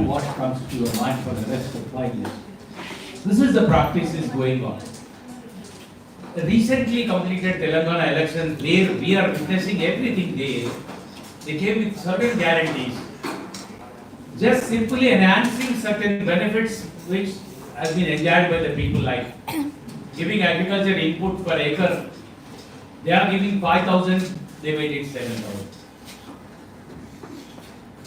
what comes to your mind for the rest of 5 years. This is the practice is going on. The recently completed Telangana elections, where we are witnessing everything there, they came with certain guarantees, just simply enhancing certain benefits which has been enjoyed by the people, like giving agriculture input per acre. They are giving 5,000, they made it 7,000.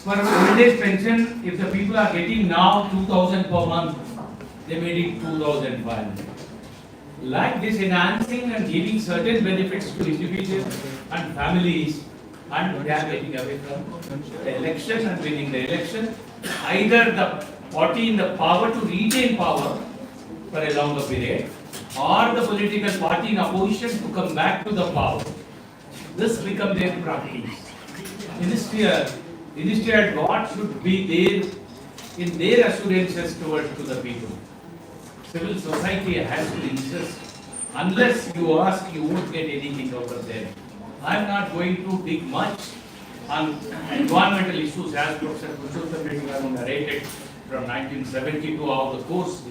For old age pension, if the people are getting now 2,000 per month, they made it 2,500. Like this, enhancing and giving certain benefits to individuals and families, and they are getting away from the election and winning the election. Either the party in the power to retain power for a longer period, or the political party in opposition to come back to the power. This becomes their practice. Instead, what should be there in their assurances towards to the people? Civil society has to insist. Unless you ask, you won't get anything out of them. I am not going to dig much on environmental issues as Professor Purushottam narrated from 1970 to how the course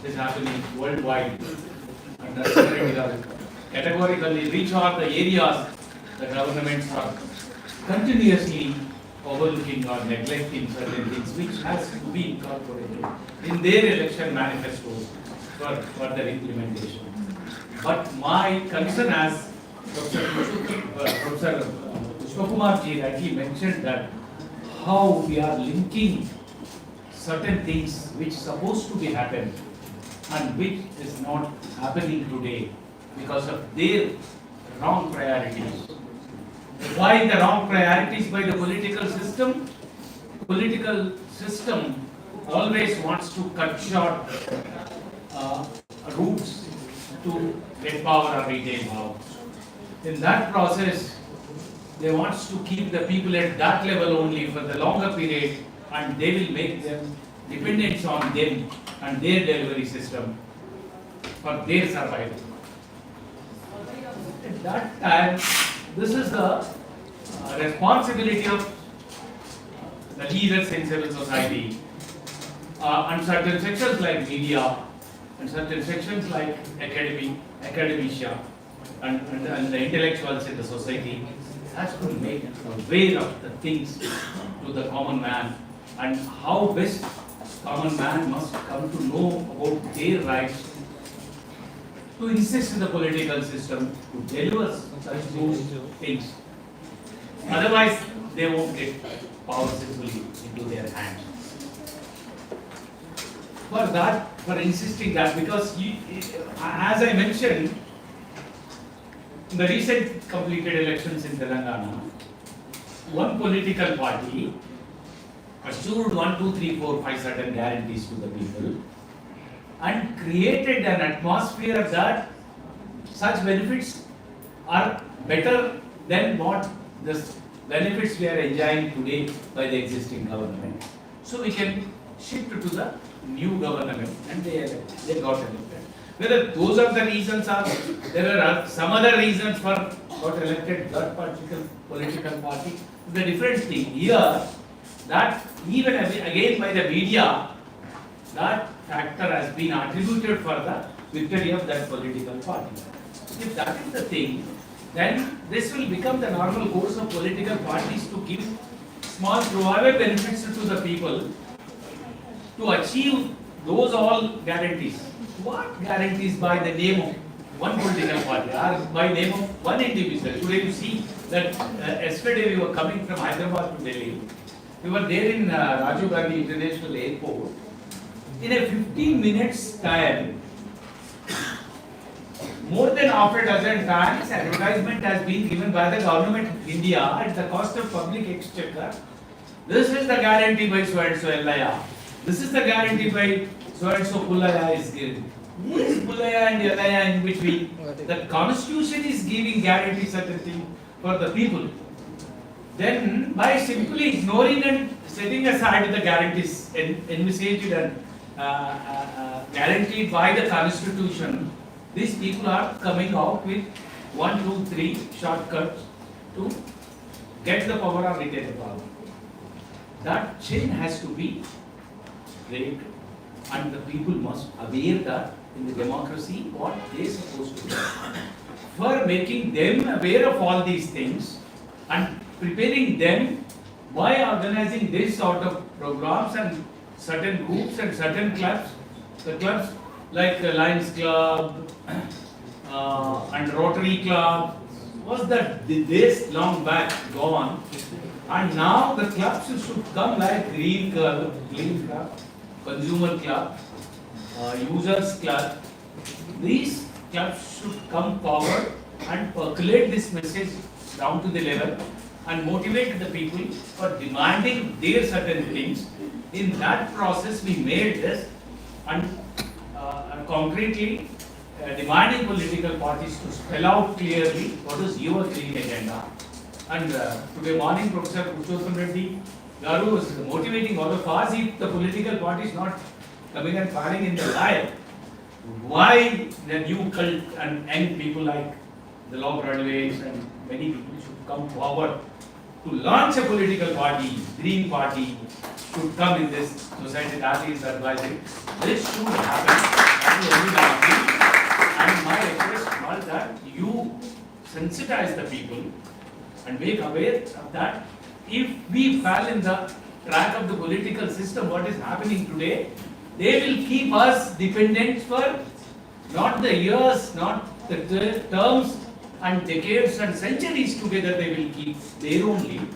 is happening worldwide. And that's categorically which are the areas the governments are continuously overlooking or neglecting certain things which has to be incorporated in their election manifestos for further implementation. But my concern, as Professor Pushpakumar ji rightly mentioned, that how we are linking certain things which supposed to be happen and which is not happening today because of their wrong priorities. Why the wrong priorities by the political system? Political system always wants to cut short routes to get power or retain power. In that process, they want to keep the people at that level only for the longer period, and they will make them dependent on them and their delivery system for their survival. At that time, this is the responsibility of the leaders in civil society, and certain sections like media, and certain sections like academia, and the intellectuals in the society has to make aware of the things to the common man, and how best common man must come to know about their rights, to insist in the political system to deliver such things. Otherwise, they won't get power simply into their hands. For that, for insisting that, because as I mentioned, in the recent completed elections in Telangana, one political party assured 1, 2, 3, 4, 5 certain guarantees to the people and created an atmosphere that such benefits are better than what the benefits we are enjoying today by the existing government. So we can shift to the new government, and they got elected. Whether those are the reasons, or there are some other reasons for got elected that particular political party, the different thing here, that even again by the media, that factor has been attributed for the victory of that political party. If that is the thing, then this will become the normal course of political parties to give small throwaway benefits to the people to achieve those all guarantees. What guarantees by the name of one political party or by name of one individual? Today you see that yesterday we were coming from Hyderabad to Delhi. We were there in Rajiv Gandhi International Airport. In a 15 minutes time, more than half a dozen times advertisement has been given by the government of India at the cost of public exchequer. This is the guarantee by so and so LIA. This is the guarantee by so and so Pulaya is given. Who is Pulaya and LIA in between? The constitution is giving guarantee certain thing for the people. Then by simply ignoring and setting aside the guarantees envisaged and guaranteed by the constitution, these people are coming out with 1, 2, 3 shortcuts to get the power or retain the power. That chain has to be break, and the people must aware that in the democracy what they supposed to do. For making them aware of all these things and preparing them by organizing this sort of programs and certain groups and certain clubs, the clubs like the Lions Club and Rotary Club, was that days long back gone, and now the clubs should come like Green Club, Consumer Club, Users Club. These clubs should come forward and percolate this message down to the level and motivate the people for demanding their certain things. In that process, we made this and concretely demanding political parties to spell out clearly what is your green agenda. And today morning, Professor Purushottam Reddy Garu was motivating all of us. If the political party is not coming and firing in the light, why the new cult and young people like the law graduates and many people should come forward to launch a political party, Green Party should come in this society. That is advising. This should happen. And my request was that you sensitize the people and make aware of that. If we fall in the track of the political system, what is happening today, they will keep us dependent for not the years, not the terms and decades and centuries together. They will keep their own lead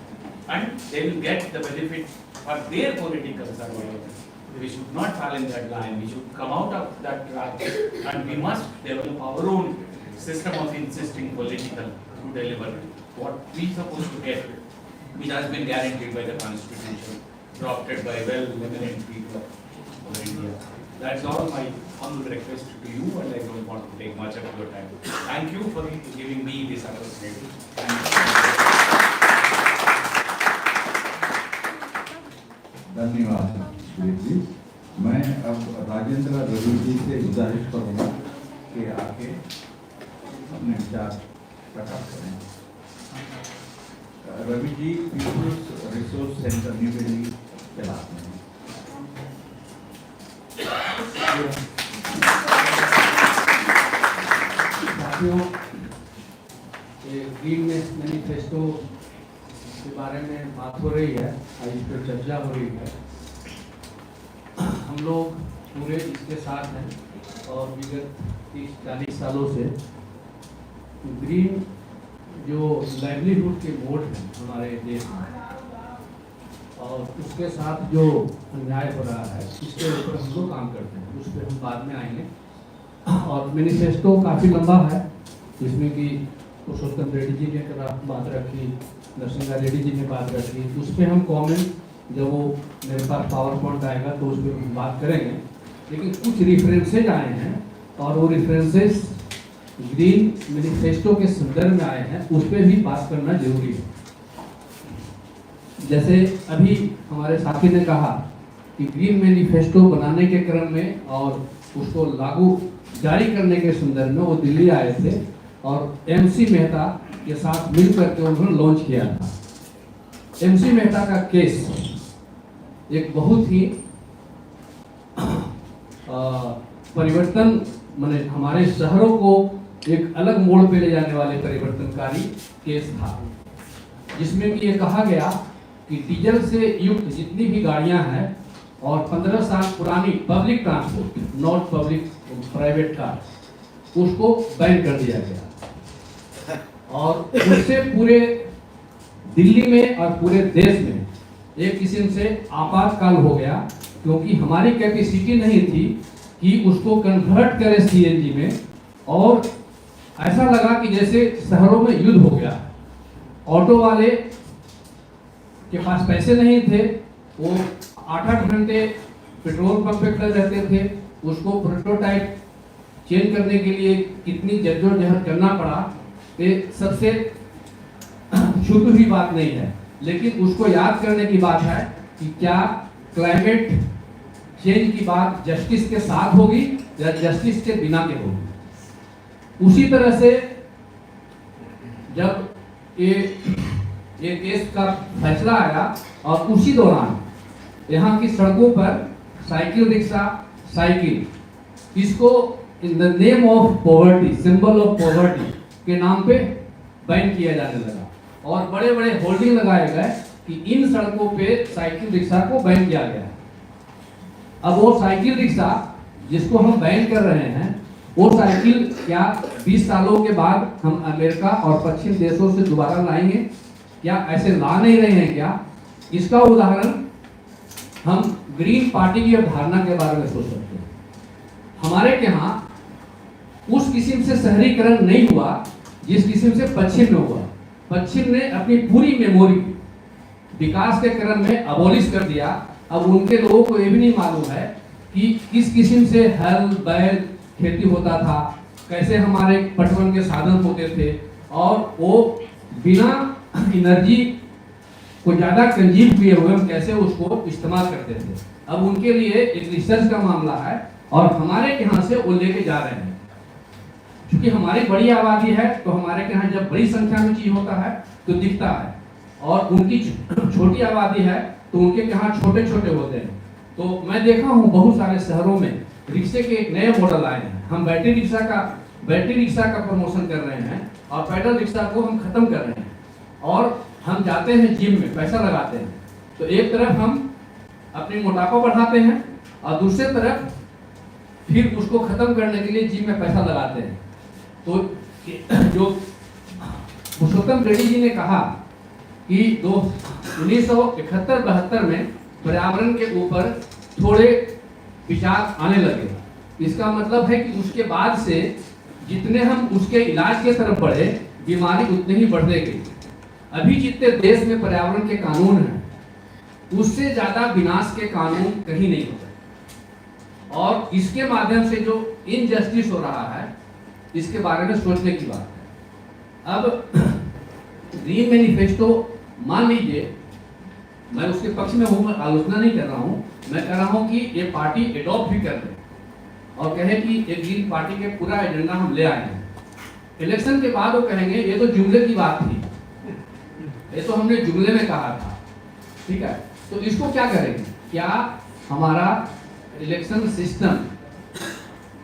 and they will get the benefit for their political survival. We should not fall in that line. We should come out of that track and we must develop our own system of insisting political to deliver what we are supposed to get, which has been guaranteed by the Constitution, drafted by well-eminent people of India. That's all my humble request to you, and I don't want to take much of your time. Thank you for giving me this opportunity. धन्यवाद जी। मैं अब राजेंद्र रवि जी से गुजारिश करूँगा कि आके अपने विचार प्रकट करें। Ravi ji people's resource centre New Delhi चलाते हैं। साथियों, ग्रीन मैनिफेस्टो के बारे में बात हो रही है, इस पर चर्चा हो रही है। हम लोग पूरे इसके साथ हैं और विगत 30-40 सालों से ग्रीन जो लाइवलीहुड के मोड हैं हमारे देश में और उसके साथ जो अन्याय हो रहा है इसके ऊपर हम लोग काम करते हैं। उस पर हम बाद में आएंगे। और मैनिफेस्टो काफ़ी लंबा है, जिसमें कि पुरुषोत्तम रेड्डी जी ने बात रखी, नरसिंहा रेड्डी जी ने बात रखी। उस पर हम कमेंट जब वो मेरे पास पावर पॉइंट आएगा तो उस पर हम बात करेंगे। लेकिन कुछ रेफरेंसेज आए हैं और वो रेफरेंसेज ग्रीन मैनिफेस्टो के संदर्भ में आए हैं, उस पर भी बात करना जरूरी है। जैसे अभी हमारे साथी ने कहा कि ग्रीन मैनिफेस्टो बनाने के क्रम में और उसको लागू जारी करने के संदर्भ में वो दिल्ली आए थे और MC मेहता के साथ मिल करके उन्होंने लॉन्च किया था। MC मेहता का केस एक बहुत ही परिवर्तन माने हमारे शहरों को एक अलग मोड़ पे ले जाने वाले परिवर्तनकारी केस था, जिसमें कि ये कहा गया कि डीजल से युक्त जितनी भी गाड़ियां हैं और 15 साल पुरानी public transport, not public private car, उसको बैन कर दिया गया। और उससे पूरे दिल्ली में और पूरे देश में एक किस्म से आपातकाल हो गया, क्योंकि हमारी कैपेसिटी नहीं थी कि उसको कन्वर्ट करें CNG में। और ऐसा लगा कि जैसे शहरों में युद्ध हो गया। ऑटो वाले के पास पैसे नहीं थे, वो 8-8 घंटे पेट्रोल पंप पे खड़े रहते थे। उसको प्रोटोटाइप चेंज करने के लिए कितनी जद्दोजहद करना पड़ा, ये सबसे शुभ भी बात नहीं है। लेकिन उसको याद करने की बात है कि क्या क्लाइमेट चेंज की बात जस्टिस के साथ होगी या जस्टिस के बिना के होगी। उसी तरह से जब ये केस का फैसला आया और उसी दौरान यहाँ की सड़कों पर साइकिल रिक्शा, साइकिल, इसको in the name of poverty, symbol of poverty के नाम पे बैन किया जाने लगा और बड़े बड़े होर्डिंग लगाए गए कि इन सड़कों पे साइकिल रिक्शा को बैन किया गया। अब वो साइकिल रिक्शा जिसको हम बैन कर रहे हैं, वो साइकिल क्या 20 सालों के बाद हम अमेरिका और पश्चिम देशों से दोबारा लाएंगे? क्या ऐसे ला नहीं रहे हैं क्या? इसका उदाहरण हम ग्रीन पार्टी की अवधारणा के बारे में सोच सकते हैं। हमारे यहाँ उस किस्म से शहरीकरण नहीं हुआ जिस किस्म से पश्चिम में हुआ। पश्चिम ने अपनी पूरी मेमोरी विकास के क्रम में अबोलिश कर दिया। अब उनके लोगों को ये भी नहीं मालूम है कि किस किस्म से हल बैल खेती होता था, कैसे हमारे पटवन के साधन होते थे और वो बिना एनर्जी को ज़्यादा कंज्यूम किए हुए हम कैसे उसको इस्तेमाल करते थे। अब उनके लिए एक रिसर्च का मामला है और हमारे यहाँ से वो लेके जा रहे हैं। क्योंकि हमारी बड़ी आबादी है तो हमारे यहाँ जब बड़ी संख्या में चीज होता है तो दिखता है, और उनकी छोटी आबादी है तो उनके यहाँ छोटे छोटे होते हैं। तो मैं देखा हूँ बहुत सारे शहरों में रिक्शे के नए मॉडल आए हैं। हम बैटरी रिक्शा का प्रमोशन कर रहे हैं और पैदल रिक्शा को हम खत्म कर रहे हैं। और हम जाते हैं जिम में, पैसा लगाते हैं, तो एक तरफ हम अपनी मोटापा बढ़ाते हैं और दूसरी तरफ फिर उसको खत्म करने के लिए जिम में पैसा लगाते हैं। तो जो पुरुषोत्तम रेड्डी जी ने कहा कि 1971-72 में पर्यावरण के ऊपर थोड़े विचार आने लगे। इसका मतलब है कि उसके बाद से जितने हम उसके इलाज के तरफ बढ़े, बीमारी उतनी ही बढ़ते गई। अभी जितने देश में पर्यावरण के कानून हैं, उससे ज्यादा विनाश के कानून कहीं नहीं होते। और इसके माध्यम से जो इनजस्टिस हो रहा है, इसके बारे में सोचने की बात है। अब ग्रीन मैनिफेस्टो, मान लीजिए, मैं उसके पक्ष में हूँ, आलोचना नहीं कर रहा हूँ, मैं कह रहा हूँ कि ये पार्टी एडॉप्ट भी कर ले और कहे कि ये ग्रीन पार्टी के पूरा एजेंडा हम ले आए हैं। इलेक्शन के बाद वो कहेंगे ये तो जुमले की बात थी, ये तो हमने जुमले में कहा था, ठीक है। तो इसको क्या करेंगे? क्या हमारा इलेक्शन सिस्टम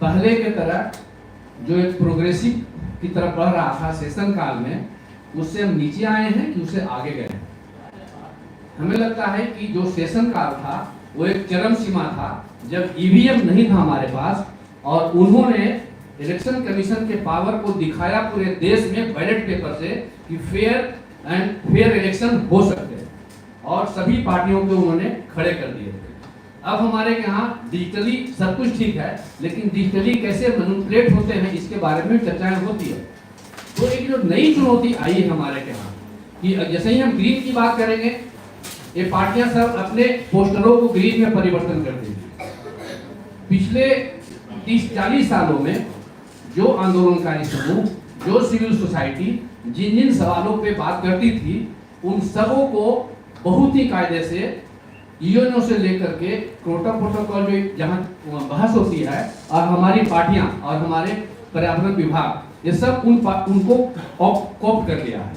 पहले के तरह जो एक प्रोग्रेसिव की तरफ बढ़ रहा था सेशन काल में, उससे हम नीचे आए हैं कि उससे आगे गए हैं? हमें लगता है कि जो सेशन काल था वो एक चरम सीमा था, जब ईवीएम नहीं था हमारे पास और उन्होंने इलेक्शन कमीशन के पावर को दिखाया पूरे देश में बैलेट पेपर से कि फेयर इलेक्शन हो सकते हैं, और सभी पार्टियों को उन्होंने खड़े कर दिए। अब हमारे यहाँ डिजिटली सब कुछ ठीक है, लेकिन डिजिटली कैसे मैनिपुलेट होते हैं इसके बारे में चर्चाएं होती है। तो एक जो नई चुनौती आई है हमारे यहाँ कि जैसे ही हम ग्रीन की बात करेंगे, ये पार्टियां सब अपने पोस्टरों को ग्रीन में परिवर्तन कर देंगी। पिछले 30-40 सालों में जो आंदोलनकारी समूह, जो सिविल सोसाइटी जिन जिन सवालों पे बात करती थी, उन सबों को बहुत ही कायदे से यूएनओ से लेकर के प्रोटोकॉल जो जहाँ बहस होती है, और हमारी पार्टियां और हमारे पर्यावरण विभाग, ये सब उनको कॉप कर लिया है।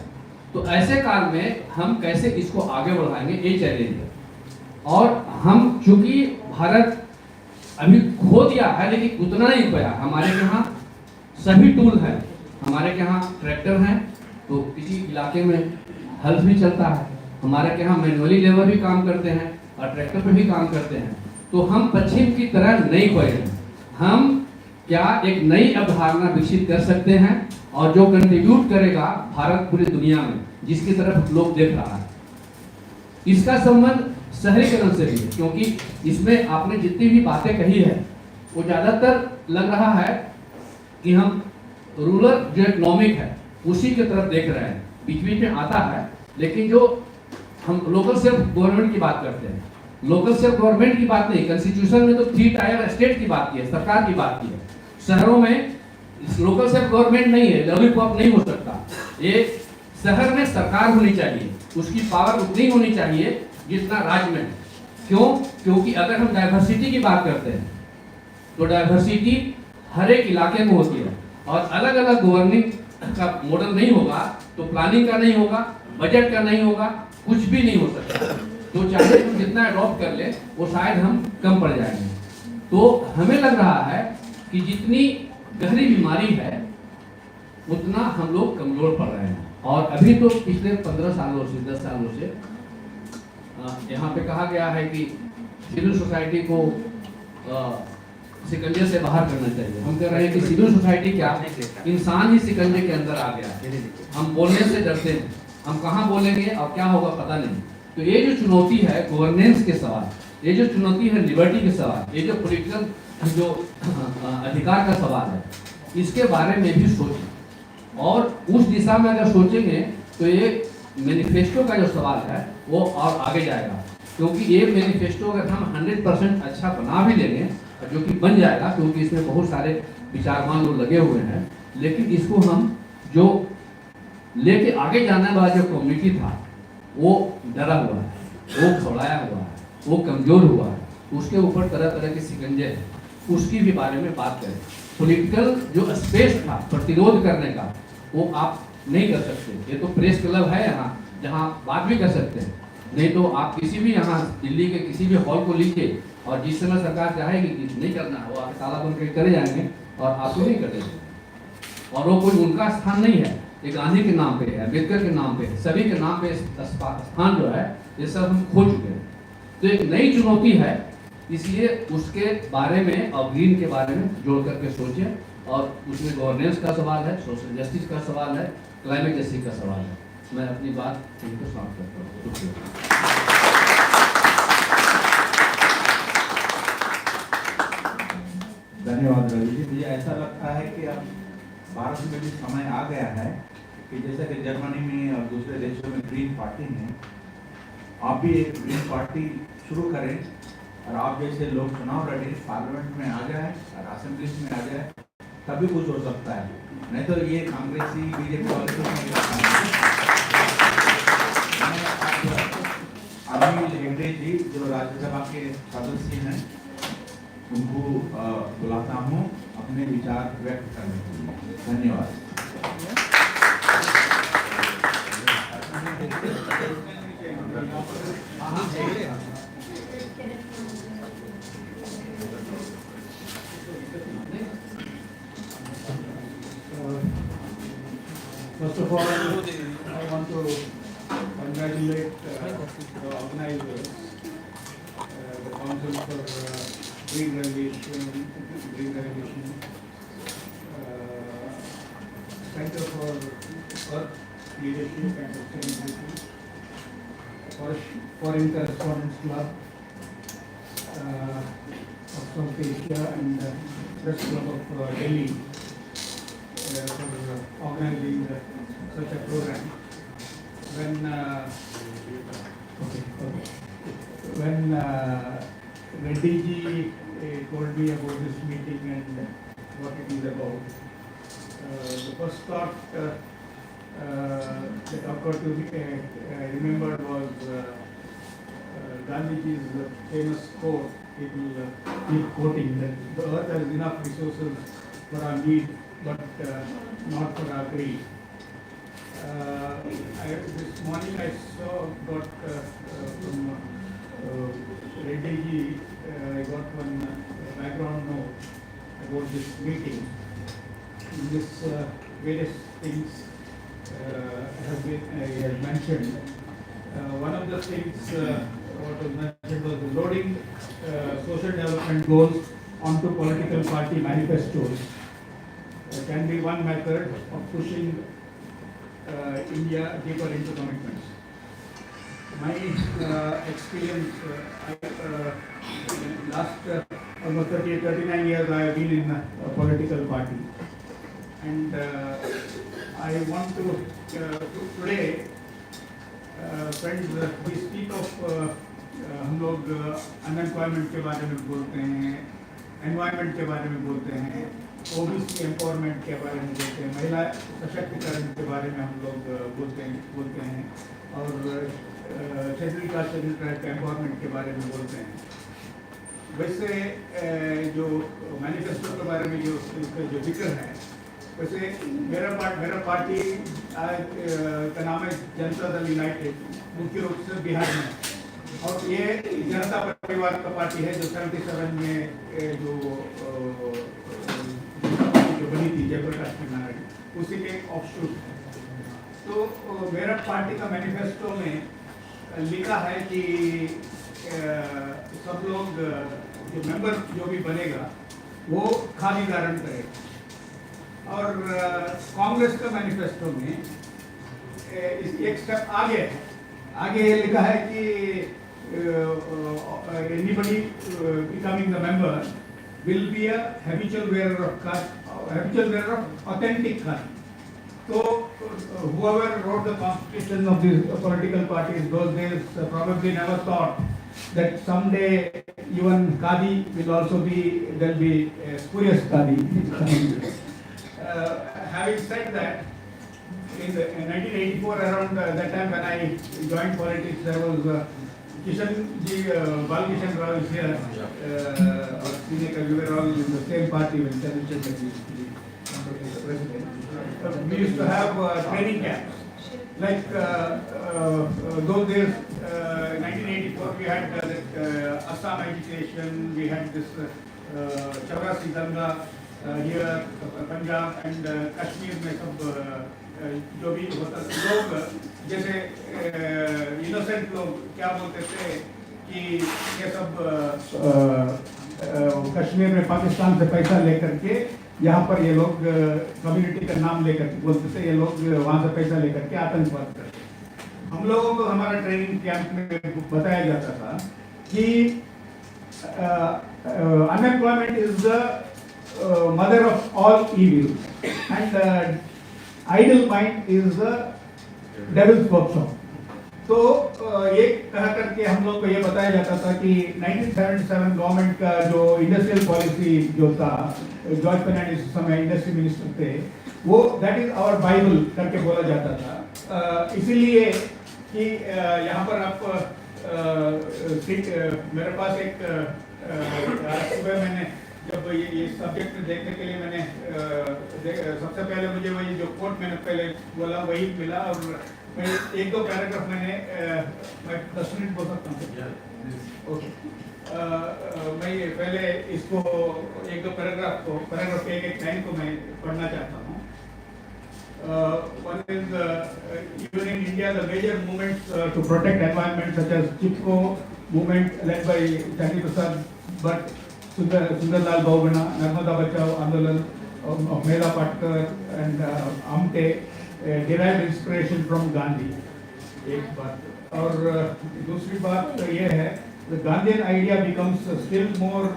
तो ऐसे काल में हम कैसे इसको आगे बढ़ाएंगे, ये चैलेंज है। और हम चूंकि भारत अभी खो दिया है, लेकिन उतना नहीं पाया। हमारे यहाँ सभी टूल हैं, हमारे यहाँ ट्रैक्टर हैं, तो किसी इलाके में हल भी चलता है, हमारे यहाँ मैनुअली लेबर भी काम करते हैं और ट्रैक्टर पे भी काम करते हैं। तो हम पश्चिम की तरह नहीं खोए हैं। हम क्या एक नई अवधारणा विकसित कर सकते हैं और जो कंट्रीब्यूट करेगा भारत पूरी दुनिया में, जिसकी तरफ लोग देख रहा है। इसका संबंध शहरीकरण से भी है, क्योंकि इसमें आपने जितनी भी बातें कही है वो ज्यादातर लग रहा है कि हम रूरल जो इकोनॉमिक है उसी की तरफ देख रहे हैं, बीच बीच में आता है। लेकिन जो हम लोकल सेल्फ गवर्नमेंट की बात करते हैं, लोकल सेल्फ गवर्नमेंट की बात नहीं, कॉन्स्टिट्यूशन में तो 3 टायर स्टेट की बात की है, सरकार की बात की है। शहरों में लोकल सेल्फ गवर्नमेंट नहीं है, लॉलीपॉप नहीं हो सकता। ये शहर में सरकार होनी चाहिए, उसकी पावर उतनी होनी चाहिए जितना राज्य में है। क्यों? क्योंकि अगर हम डाइवर्सिटी की बात करते हैं तो डाइवर्सिटी हर एक इलाके में होती है, और अलग अलग गवर्निंग का मॉडल नहीं होगा तो प्लानिंग का नहीं होगा, बजट का नहीं होगा, कुछ भी नहीं हो सकता। तो चाहे हम जितना अडॉप्ट कर ले वो शायद हम कम पड़ जाएंगे। तो हमें लग रहा है कि जितनी गहरी बीमारी है उतना हम लोग कमजोर पड़ रहे हैं। और अभी तो पिछले 15 सालों से 10 सालों से यहाँ पे कहा गया है कि सिविल सोसाइटी को शिकंजे से बाहर करना चाहिए। हम कह रहे हैं कि सिविल सोसाइटी क्या, इंसान ही शिकंजे के अंदर आ गया। हम बोलने से डरते हैं, हम कहाँ बोलेंगे और क्या होगा पता नहीं। तो ये जो चुनौती है गवर्नेंस के सवाल, ये जो चुनौती है लिबर्टी के सवाल, ये जो पॉलिटिकल जो अधिकार का सवाल है, इसके बारे में भी सोचें। और उस दिशा में अगर सोचेंगे तो ये मैनिफेस्टो का जो सवाल है वो और आगे जाएगा। क्योंकि ये मैनिफेस्टो अगर हम 100% अच्छा बना भी लेंगे, जो कि बन जाएगा क्योंकि इसमें बहुत सारे विचारवान लोग लगे हुए हैं, लेकिन इसको हम जो लेके आगे जाने वाला जो कम्युनिटी था वो डरा हुआ है, वो घबराया हुआ है, वो कमजोर हुआ है, उसके ऊपर तरह तरह के शिकंजे हैं, उसकी भी बारे में बात करें। पॉलिटिकल जो स्पेस था प्रतिरोध करने का वो आप नहीं कर सकते। ये तो प्रेस क्लब है यहाँ जहाँ बात भी कर सकते हैं, नहीं तो आप किसी भी यहाँ दिल्ली के किसी भी हॉल को लीजिए और जिस समय सरकार चाहेगी कि नहीं करना है वो आप ताला बंद करके करे जाएंगे और आपको नहीं करेंगे। और वो कोई उनका स्थान नहीं है, ये गांधी के नाम पे है, अम्बेडकर के नाम पे है, सभी के नाम पे स्थान जो है ये सब हम खो चुके हैं। तो एक नई चुनौती है, इसलिए उसके बारे में और ग्रीन के बारे में जोड़ करके सोचें। और उसमें गवर्नेंस का सवाल है, सोशल जस्टिस का सवाल है, क्लाइमेट जस्टिस का सवाल है। मैं अपनी बात इनको समाप्त करता हूँ। धन्यवाद रवि जी। मुझे ऐसा लगता है कि अब भारत में भी समय आ गया है कि जैसे कि जर्मनी में और दूसरे देशों में ग्रीन पार्टी है, आप भी एक ग्रीन पार्टी शुरू करें और आप जैसे लोग चुनाव लड़े, पार्लियामेंट में आ जाए और असेंबली में आ जाए, तभी कुछ हो सकता है। नहीं तो ये कांग्रेसी बीजेपी पॉलिटिक्स अनिल हेगड़े जी जो राज्यसभा के सदस्य हैं उनको बुलाता हूँ अपने विचार व्यक्त करने के लिए। धन्यवाद। First of all, I want to congratulate the organizers, the Council for Green Revolution, Center for Earth Leadership and Sustainability, Foreign Correspondents Club of South Asia, and Press Club of Delhi for organizing such a program. When Reddy ji told me about this meeting and what it is about, the first thought that occurred to me, I remembered, was Gandhiji's famous quote. People keep quoting that the earth has enough resources for our need, but not for our greed. This morning I got from Reddy ji, I got one background note about this meeting. In this various things he has mentioned. One of the things what was mentioned was loading social development goals onto political party manifestos can be one method of pushing India deeper into commitments. My experience, last almost 39 years I have been in a political party, and I want to today, friends, we speak of हम लोग unemployment के बारे में बोलते हैं, environment के बारे में बोलते हैं, ओबीसी एम्पावरमेंट के बारे में बोलते हैं, महिला सशक्तिकरण के बारे में हम लोग बोलते हैं और schedule caste schedule tribe empowerment के बारे में बोलते हैं। वैसे जो मैनिफेस्टो के बारे में जो जिक्र है, वैसे मेरा पार्टी का नाम है जनता दल यूनाइटेड, मुख्य रूप से बिहार में, और ये जनता परिवार का पार्टी है जो 77 में जो जो बनी थी जयप्रकाश नारायण, उसी के एक ऑफशूट है। तो मेरा पार्टी का मैनिफेस्टो में लिखा है कि सब लोग जो मेंबर जो भी बनेगा वो खादी धारण करेगा। और कांग्रेस का मैनिफेस्टो में एक स्टेप आगे ये लिखा है कि anybody becoming the member will be a habitual wearer of authentic khadi. So whoever wrote the constitution of these political parties those days probably never thought that someday even khadi will also be, there'll be spurious khadi. Having said that, in 1984 around that time when I joined politics, there was Balkishan Rao is here. We were all in the same party when Chandrasekhar used to be president. We used to have training camps. Like those days, 1984, we had Assam agitation, we had this Chaurasi Danga here, Punjab and Kashmir में सब जो भी होता लोग जैसे innocent लोग क्या बोलते थे कि ये सब कश्मीर में पाकिस्तान से पैसा लेकर के यहाँ पर ये लोग कम्युनिटी का नाम लेकर के बोलते थे, ये लोग वहाँ से पैसा लेकर के आतंकवाद करते। हम लोगों को हमारा ट्रेनिंग कैंप में बताया जाता था कि unemployment is the mother of all evil and idol mind is the devils workshop. तो ये कह करके हम लोग को ये बताया जाता था कि 1977 गवर्नमेंट का जो इंडस्ट्रियल पॉलिसी जो था, जॉर्ज फर्नांडिस उस समय इंडस्ट्री मिनिस्टर थे, वो दैट इज आवर बाइबल करके बोला जाता था। इसीलिए कि यहाँ पर आप मेरे पास एक सुबह मैंने जब ये सब्जेक्ट देखने के लिए मैंने सबसे पहले मुझे वही जो कोट मैंने पहले बोला वही मिला और मैं एक दो पैराग्राफ मैं 10 मिनट बोल सकता हूँ। ओके, मैं पहले इसको एक दो पैराग्राफ के एक लाइन को मैं पढ़ना चाहता हूँ। One is even in India the major movements to protect environment such as Chipko movement led by Chandi Prasad Bhatt, Sundarlal Baubana, Narmada Bachao Andolan of Mela Patkar and Amte derived inspiration from Gandhi. एक बात और दूसरी बात ये है the Gandhian idea becomes still more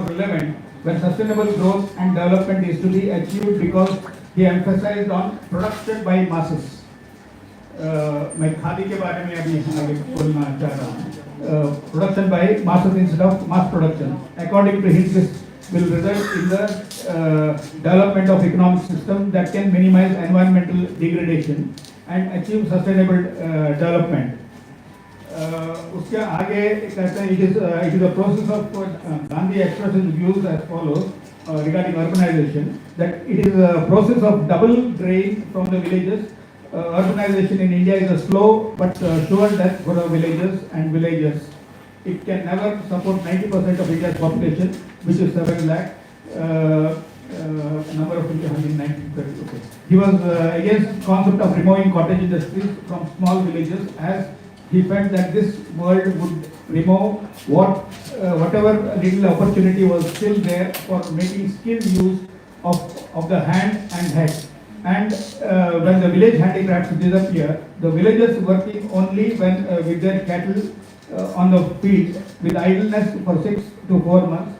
relevant when sustainable growth and development is to be achieved because he emphasized on production by masses. मैं खादी के बारे में अभी आगे बोलना चाह रहा हूँ। Production by masses instead of mass production. According to him, this will result in the development of economic system that can minimize environmental degradation and achieve sustainable development. उसके आगे कहते हैं it is a process of Gandhi expressed his views as follows regarding urbanization, that it is a process of double drain from the villages. Urbanization in India is a slow but sure death for the villages and villagers. It can never support 90% of India's population, which is 7 lakh. Number of people in 1930. Okay. He was against concept of removing cottage industries from small villages, as he felt that this world would remove whatever little opportunity was still there for making skilled use of the hand and head. And when the village handicrafts disappear, the villagers working only when with their cattle on the field with idleness for 6 to 4 months.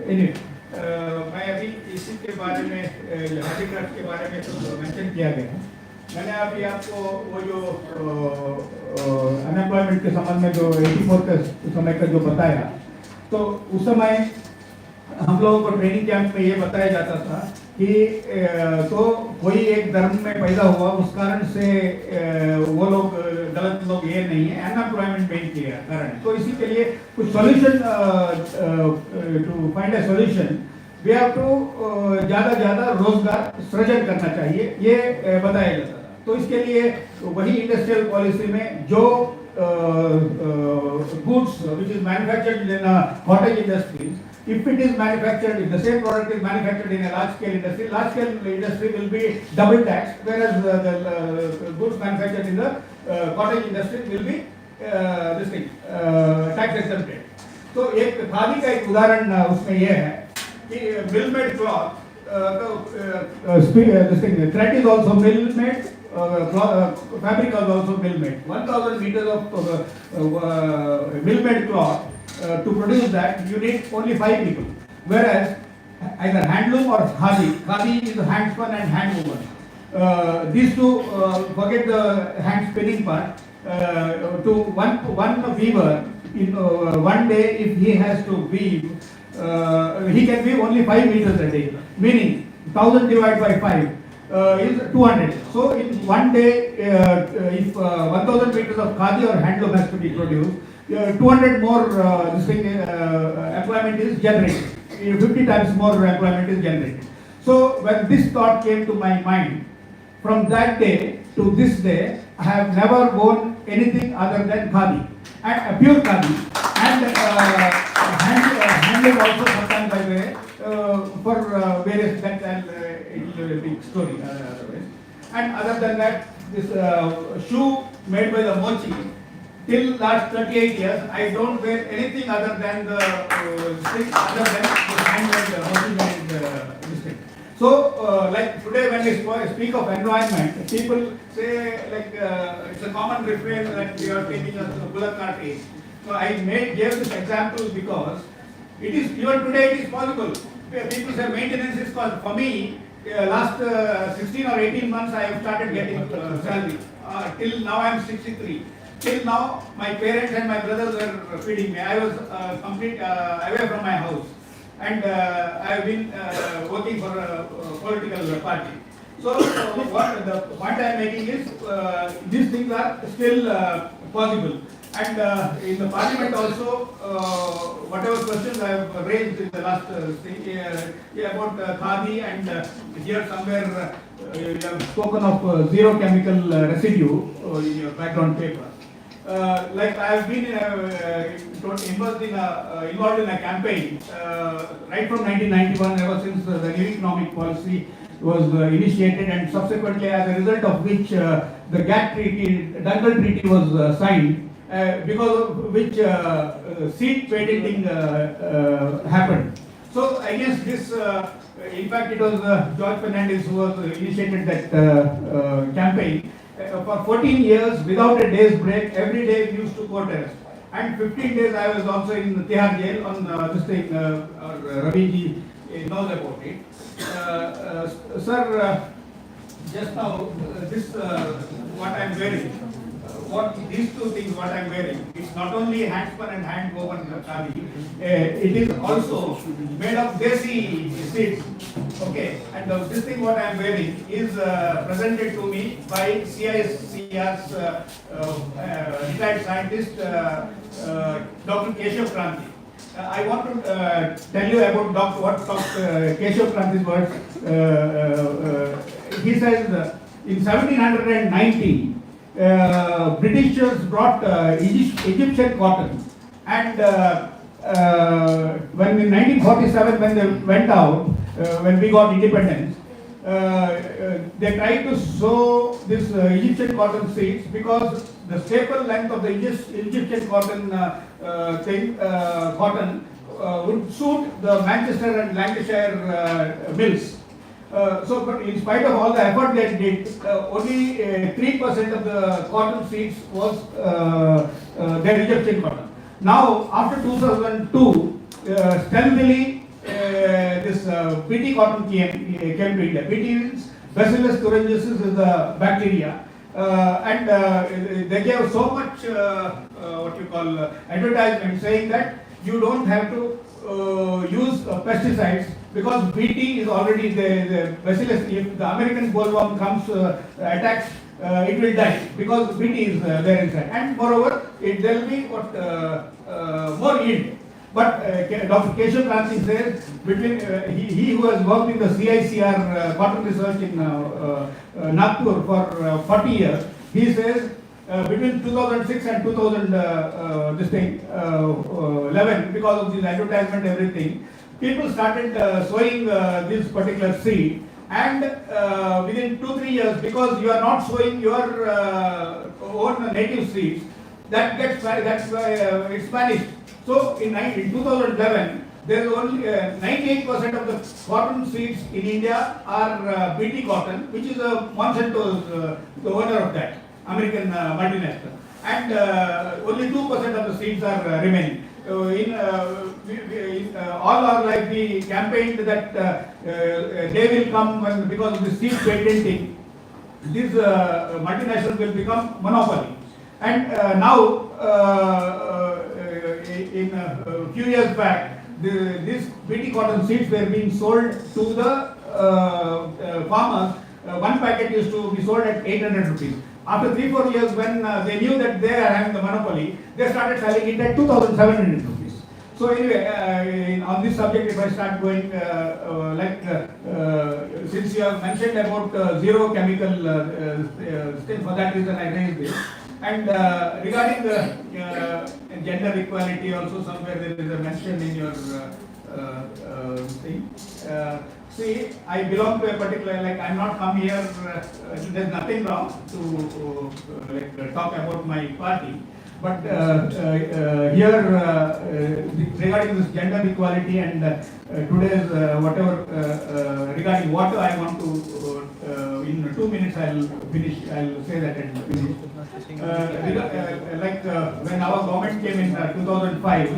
Anyway, मैं अभी इसी के बारे में handicraft के बारे में mention किया गया। मैंने अभी आपको वो जो अनएम्प्लॉयमेंट के संबंध में जो 84 के समय का जो बताया, तो उस समय हम लोगों को ट्रेनिंग कैंप में ये बताया जाता था कि तो कोई एक धर्म में पैदा हुआ उस कारण से वो लोग गलत लोग ये नहीं है, अनएम्प्लॉयमेंट मेन के कारण। तो इसी के लिए कुछ solution to find a solution we have to ज़्यादा रोजगार सृजन करना चाहिए, ये बताया जाता था। तो इसके लिए वही इंडस्ट्रियल पॉलिसी में जो goods which is manufactured in cottage industries, if it is manufactured, if the same product is manufactured in a large scale industry will be double taxed, whereas the goods manufactured in the cottage industry will be tax exempted. तो एक खादी का एक उदाहरण उसमें यह है कि मिल made cloth, thread is also mill made, fabric is also mill made. 1000 meters of mill made cloth, to produce that you need only 5 people, whereas either handloom or khadi is hand spun and hand woven. These two, forget the hand spinning part, to one weaver in one day, if he has to weave, he can weave only 5 meters a day, meaning 1000 divided by 5 is 200. So in one day, if 1000 meters of khadi or handloom has to be produced, 200 more employment is generated. 50 times more employment is generated. So when this thought came to my mind, from that day to this day, I have never worn anything other than khadi, and pure khadi, and handloom also sometimes I wear for various things, and it will be a big story otherwise. And other than that, this shoe made by the mochi, till last 38 years, I don't wear anything other than the handmade mochi-made this thing. So, like today when we speak of environment, people say like it's a common refrain that we are taking a bullock cart age. So I gave this example because it is even today it is possible. People say maintenance is cost. For me, last 16 or 18 months I have started getting salary. Till now I am 63. Till now my parents and my brothers were feeding me. I was away from my house. And I have been working for a political party. So what the point I am making is these things are still possible. And in the parliament also, whatever questions I have raised in the last thing about khadi, and here somewhere you have spoken of zero chemical residue in your background paper. Like I have been involved in a campaign right from 1991, ever since the new economic policy was initiated, and subsequently as a result of which the Dunkel Treaty was signed, because of which seed patenting happened. So I guess this, in fact it was George Fernandez who was initiated that campaign. For 14 years, without a day's break, every day we used to protest. And 15 days I was also in Tihar jail on this thing, Raviji knows about it. Sir, just now, this, what I am wearing, these two things what I am wearing, it's not only hand spun and hand woven khadi, it is also made of desi seeds. Okay, and this thing what I am wearing is presented to me by CISCR's retired scientist, Dr. Keshav Kranti. I want to tell you about what Dr. Keshav Kranti's words. He says in 1790, Britishers brought Egyptian cotton, and when in 1947 when they went out, when we got independence, they tried to sow this Egyptian cotton seeds because the staple length of the Egyptian cotton cotton would suit the Manchester and Lancashire mills. So, but in spite of all the effort they did, only 3% of the cotton seeds was their Egyptian cotton. Now, after 2002, stealthily this BT cotton came to India. BT means Bacillus thuringiensis is the bacteria, and they gave so much what you call advertisement saying that you don't have to use pesticides, because BT is already the Bacillus. If the American bollworm comes attacks, it will die because BT is there inside, and moreover there will be more yield. But Dr. Keshav Kranti says between he who has worked in the CICR cotton research in Nagpur for 40 years, he says between 2006 and 2011, because of this advertisement, everything, people started sowing this particular seed, and within 2-3 years, because you are not sowing your own native seeds, it's vanished. So in 2011, there is only 98% of the cotton seeds in India are BT cotton, which is Monsanto's the owner of that American multinational, and only 2% of the seeds are remaining. In all our life, we campaigned that day will come when, because of the seed patenting, this multinational will become monopoly. And now, in a few years back, these BT cotton seeds were being sold to the farmers. One packet used to be sold at 800 rupees. After 3-4 years, when they knew that they are having the monopoly, they started selling it at 2,700 rupees. So anyway, on this subject, if I start going, since you have mentioned about zero chemical thing, for that reason I raised this. And regarding the gender equality, also somewhere there is a mention in your thing. See, I belong to a particular, I'm not come here, there's nothing wrong to talk about my party. But here, regarding this gender equality and today's whatever, regarding water, I want to, in 2 minutes I'll say that and finish. When our government came in 2005,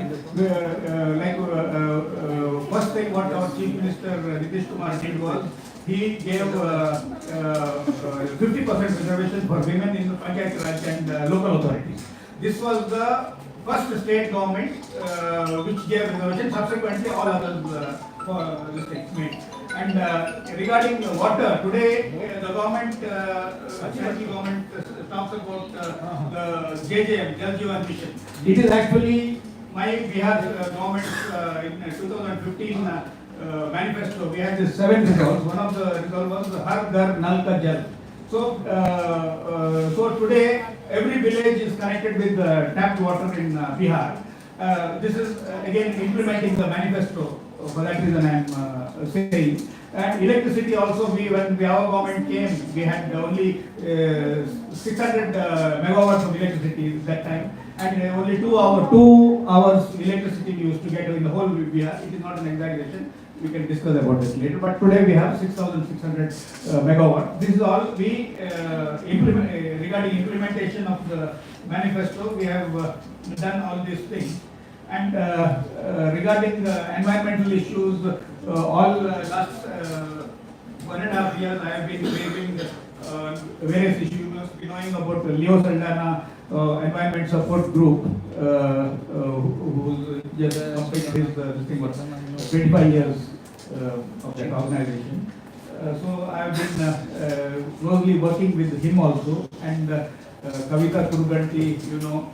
first thing what our Chief Minister Nitish Kumar did was, he gave 50% reservation for women in the Panchayat Raj and local authorities. This was the first state government which gave reservation. Subsequently, all others for the states made. And regarding water, today the government, central government talks about the JJM, Jal Jeevan Mission. It is actually my Bihar government in 2015 manifesto. We had these 7 resolves. One of the resolve was Har Ghar Nal Ka Jal. So, so today every village is connected with tapped water in Bihar. This is again implementing the manifesto. For that reason I am saying. And electricity also, when our government came, we had only 600 megawatts of electricity that time, and only 2 hours electricity we used to get in the whole Bihar. It is not an exaggeration. We can discuss about this later. But today we have 6,600 megawatt. This is all we regarding implementation of the manifesto. We have done all these things. And regarding environmental issues, all last 1.5 years I have been raising various issues. You must be knowing about Leo Saldana Environment Support Group, who just completed his this thing was 25 years of that organization. So I have been closely working with him also, and Kavita Kurganti, you know,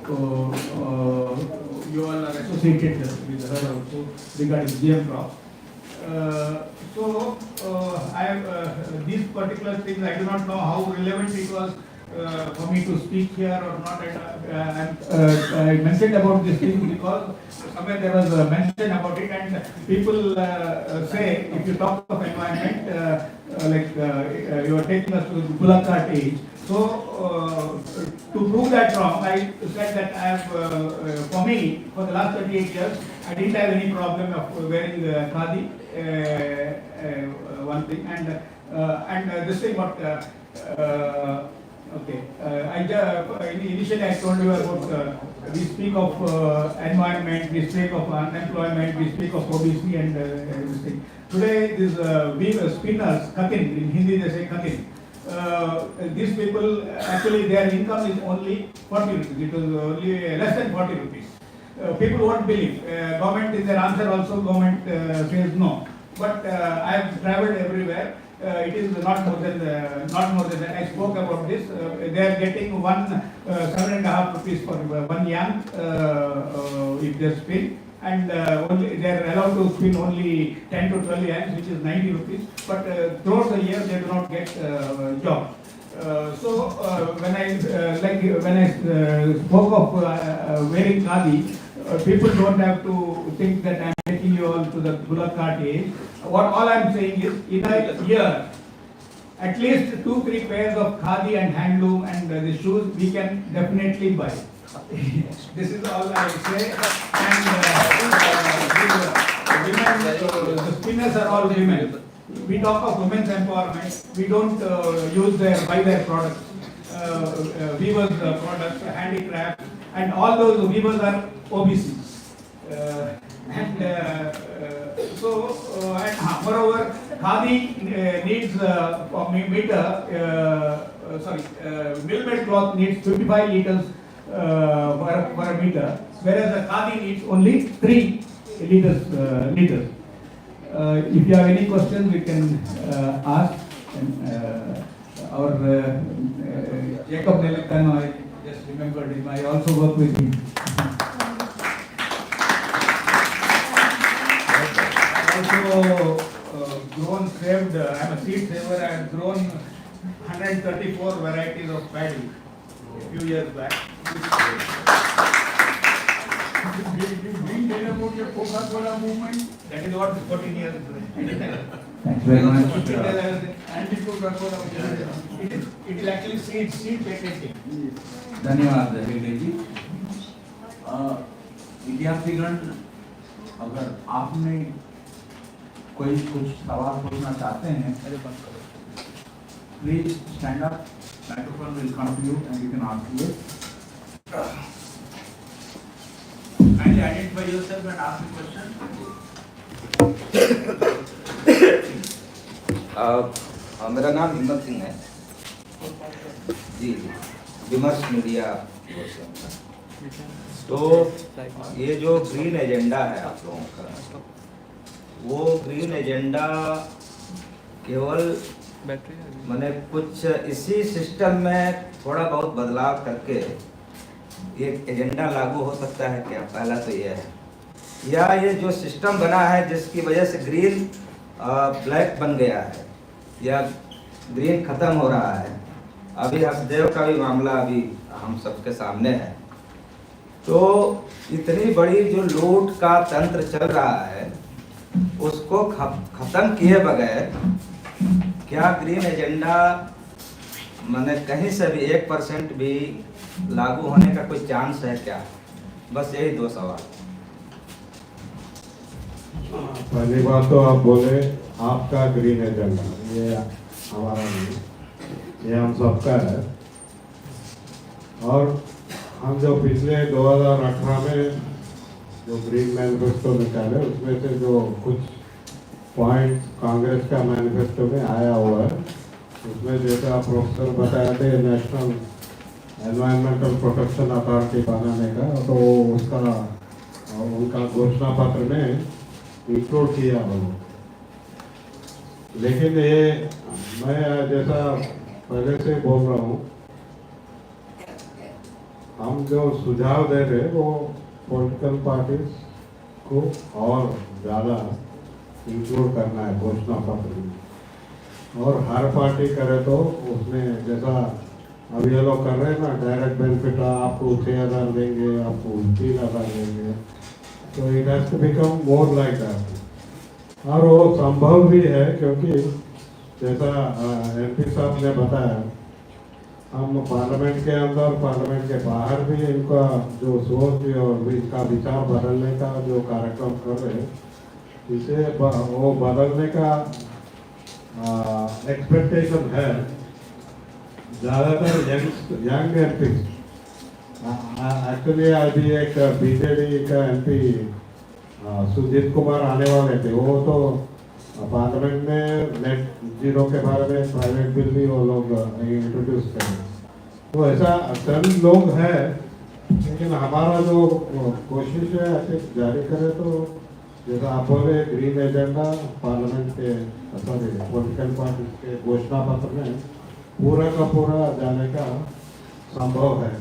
you all are associated with her also regarding GM crops. So I have these particular things. I do not know how relevant it was for me to speak here or not. I mentioned about this thing because somewhere there was a mention about it, and people say if you talk of environment, you are taking us to the Bullock cart age. So to prove that wrong, I said that I have, for me, for the last 38 years, I didn't have any problem of wearing khadi. One thing, and this thing what. Okay, initially I told you about we speak of environment, we speak of unemployment, we speak of obesity and everything. Today, these weavers, spinners, katin, in Hindi they say katin. These people, actually their income is only 40 rupees. It was only less than 40 rupees. People won't believe. Government is their answer also, government says no. But I have traveled everywhere. It is not more than that. I spoke about this. They are getting 7.5 rupees for one yam if they spin. and only they are allowed to spin only 10 to 12 yards, which is 90 rupees. But throughout the year, they do not get job. When I spoke of wearing khadi, people don't have to think that I am taking you all to the bullock cart age. What all I am saying is, in a year, at least 2-3 pairs of khadi and handloom and the shoes we can definitely buy. This is all I say. And women, the spinners are all women. We talk of women's empowerment. We don't buy their products. Weavers' products, handicraft, and all those weavers are OBCs. Moreover, khadi needs mill-made cloth needs 55 liters per meter, whereas the khadi needs only 3 liters. If you have any questions, we can ask. And, our Jacob Nelekano, I just remembered him. I also work with him. I'm a seed saver. I have grown 134 varieties of paddy a few years back. Did you bring about your Coca-Cola movement? That is what 14 years ago. Thanks very much. It is actually seed packaging. धन्यवाद हेगड़े जी। विद्यार्थीगण, अगर आपने कोई कुछ सवाल पूछना चाहते हैं, please stand up, microphone will come to you and you can ask it. Kindly identify yourself and ask the question. मेरा नाम हिम्मत सिंह है जी, विमर्श मीडिया। तो ये जो ग्रीन एजेंडा है आप लोगों का, वो ग्रीन एजेंडा केवल मैंने कुछ इसी सिस्टम में थोड़ा बहुत बदलाव करके एक एजेंडा लागू हो सकता है क्या? पहला तो ये है, या ये जो सिस्टम बना है जिसकी वजह से ग्रीन ब्लैक बन गया है या ग्रीन खत्म हो रहा है। अभी हसदेव का भी मामला अभी हम सबके सामने है। तो इतनी बड़ी जो लूट का तंत्र चल रहा है, उसको खत्म किए बगैर क्या ग्रीन एजेंडा मैंने कहीं से भी 1% भी लागू होने का कोई चांस है क्या? बस यही 2 सवाल। पहली बात तो आप बोले आपका ग्रीन एजेंडा, ये हमारा नहीं, ये हम सबका है। और हम जो पिछले 2018 में जो ग्रीन मैनिफेस्टो निकाले, उसमें से जो कुछ पॉइंट कांग्रेस का मैनिफेस्टो में आया हुआ है, उसमें जैसा प्रोफेसर बताए थे नेशनल एनवायरमेंटल प्रोटेक्शन अथॉरिटी बनाने का, तो उसका उनका घोषणा पत्र में इंक्लूड किया हो। लेकिन ये मैं जैसा पहले से बोल रहा हूँ, हम जो सुझाव दे रहे वो पॉलिटिकल पार्टीज को और ज़्यादा इंक्लूड करना है घोषणा पत्र में। और हर पार्टी करे तो उसमें जैसा अभी ये लोग कर रहे हैं ना, डायरेक्ट बेनिफिट आपको 6,000 देंगे, आपको 3,000 देंगे, तो it has to become more like that. और वो संभव भी है, क्योंकि जैसा MP साहब ने बताया, हम पार्लियामेंट के अंदर पार्लियामेंट के बाहर भी इनका जो सोच और इनका विचार बदलने का जो कार्यक्रम कर रहे हैं, इसे वो बदलने का एक्सपेक्टेशन है। ज़्यादातर यंग MP, एक्चुअली अभी एक BJD का MP सुजीत कुमार आने वाले थे, वो तो पार्लियामेंट में नेट जीरो के बारे में प्राइवेट बिल भी वो लोग इंट्रोड्यूस करें। तो ऐसा चंद लोग हैं, लेकिन हमारा जो कोशिश है ऐसे जारी करें तो जैसा आप बोले ग्रीन एजेंडा पार्लियामेंट के सॉरी पॉलिटिकल पार्टी के घोषणा पत्र में पूरा का पूरा जाने का संभव है।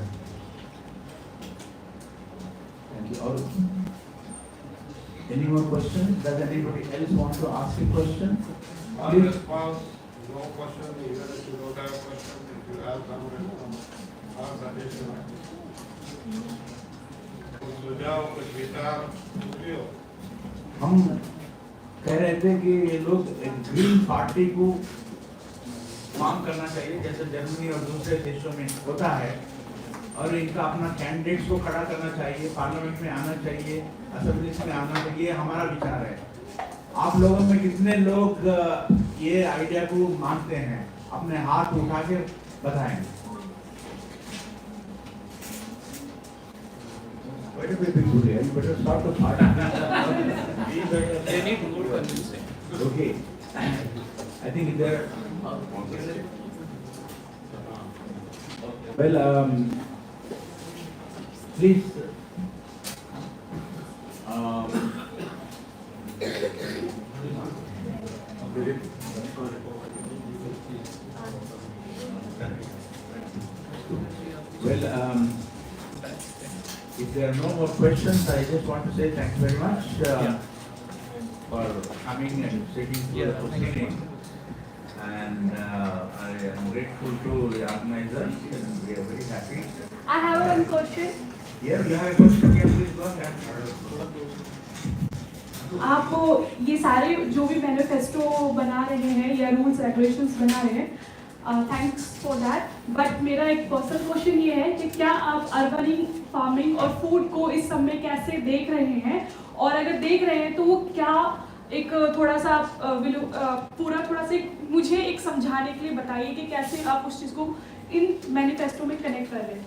और Any more questions? Does anybody else want to ask a question? All Please. response, no question, even if you don't have a question, if you have some response, or suggestion. कुछ सुझाव, कुछ विचार, कुछ भी हो। हम कह रहे थे कि ये लोग एक ग्रीन पार्टी को फॉर्म करना चाहिए जैसे जर्मनी और दूसरे देशों में होता है, और इनका अपना कैंडिडेट्स को खड़ा करना चाहिए, पार्लियामेंट में आना चाहिए, असेंबलीज में आना चाहिए, ये हमारा विचार है। आप लोगों में कितने लोग ये आइडिया को मानते हैं? अपने हाथ उठा के बताएं। Wait a minute, Surya, you better start the party. They need more convincing. Okay. I think there. Well, please. Well, if there are no more questions, I just want to say thank you very much for coming and sitting through the proceeding. And I am grateful to the organizers and we are very happy. I have one question. Here you have a question, yes, please go ahead. आप ये सारे जो भी manifesto बना रहे हैं या rules regulations बना रहे हैं, थैंक्स फॉर दैट, बट मेरा एक पर्सनल क्वेश्चन ये है कि क्या आप अर्बनिंग, फार्मिंग और फूड को इस सब में कैसे देख रहे हैं, और अगर देख रहे हैं तो वो क्या एक थोड़ा सा पूरा थोड़ा सा मुझे एक समझाने के लिए बताइए कि कैसे आप उस चीज़ को इन मैनिफेस्टो में कनेक्ट कर रहे हैं।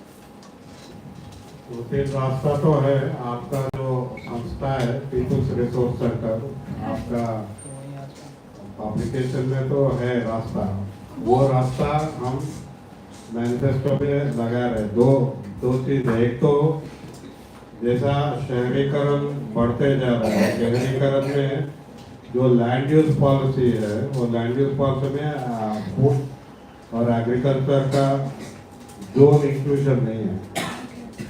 तो फिर रास्ता तो है, आपका जो संस्था है पीपुल्स रिसोर्स सेंटर, आपका पब्लिकेशन में तो है रास्ता, वो रास्ता हम मैनिफेस्टो में लगा रहे। दो चीज है, एक तो जैसा शहरीकरण बढ़ते जा रहा है, शहरीकरण में जो लैंड यूज पॉलिसी है, वो लैंड यूज पॉलिसी में फूड और एग्रीकल्चर का जोन इंक्लूजन नहीं है।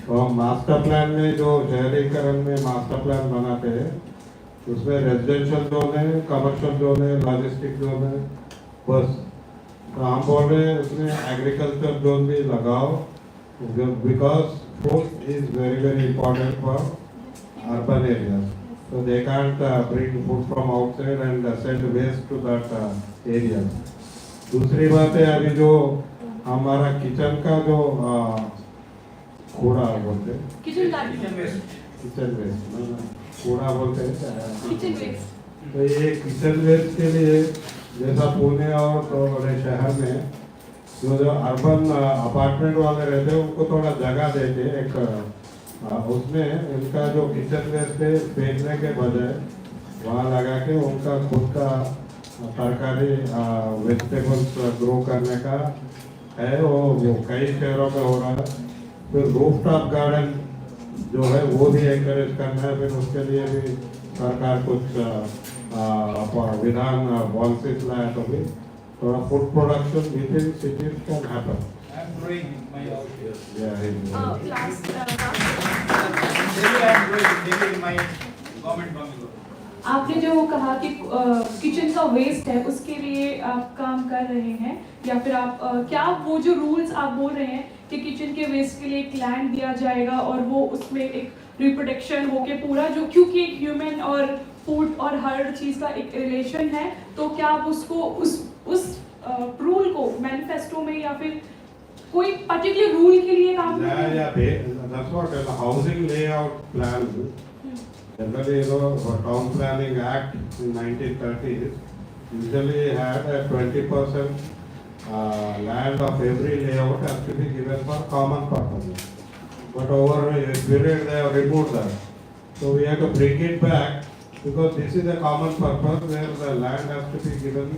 तो हम मास्टर प्लान में जो शहरीकरण में मास्टर प्लान बनाते हैं, उसमें रेजिडेंशियल जोन है, कमर्शियल जोन है, लॉजिस्टिक जोन है, बस। तो हम बोल रहे हैं उसमें एग्रीकल्चर जोन भी लगाओ, because food is very very important for urban areas. So they can't bring food from outside and send waste to that area. दूसरी बात है, अभी जो हमारा किचन का जो कूड़ा बोलते हैं, किचन वेस्ट कूड़ा बोलते हैं, किचन वेस्ट। तो ये किचन वेस्ट के लिए जैसा पुणे और तो बड़े शहर में जो अर्बन अपार्टमेंट वाले रहते हैं उनको थोड़ा जगह देके एक उसमें इनका जो किचन वेस्ट है फेंकने के बजाय वहाँ लगा के उनका खुद का तरकारी वेजिटेबल्स ग्रो करने का है, वो कई शहरों में हो रहा है। फिर रूफटॉप गार्डन जो है वो भी एनकरेज करना है, फिर उसके लिए भी सरकार कुछ विधान पॉलिसीज लाया तो भी थोड़ा food production with in cities can happen. I am growing my house. Yeah, Daily I am growing in my government bungalow. आपने जो कहा कि किचन का वेस्ट है उसके लिए आप काम कर रहे हैं, या फिर आप क्या वो जो रूल्स आप बोल रहे हैं कि किचन के वेस्ट के लिए एक लैंड दिया जाएगा और वो उसमें एक रिप्रोडक्शन होके पूरा जो, क्योंकि एक ह्यूमन और फूड और हर चीज़ का एक रिलेशन है, तो क्या आप उसको उस रूल को मैनिफेस्टो में या फिर कोई पर्टिकुलर रूल के लिए काम कर रहे हैं? That's what the housing layout plan. Generally, you know, the Town Planning Act in 1930s usually had a 20% land of every layout has to be given for common purposes. But over a period they have removed that. So we have to bring it back because this is a common purpose where the land has to be given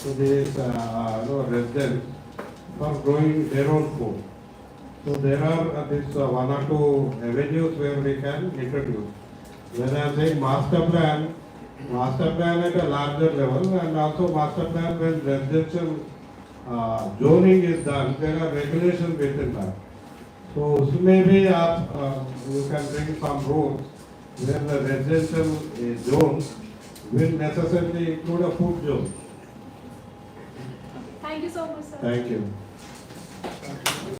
to these residents for growing their own food. So there are this one or two avenues where we can introduce. When I am saying master plan at a larger level, and also master plan when residential zoning is done, there are regulations within that. So उसमें भी आप you can bring some rules where the residential zone will necessarily include a food zone. Thank you so much, sir. Thank you.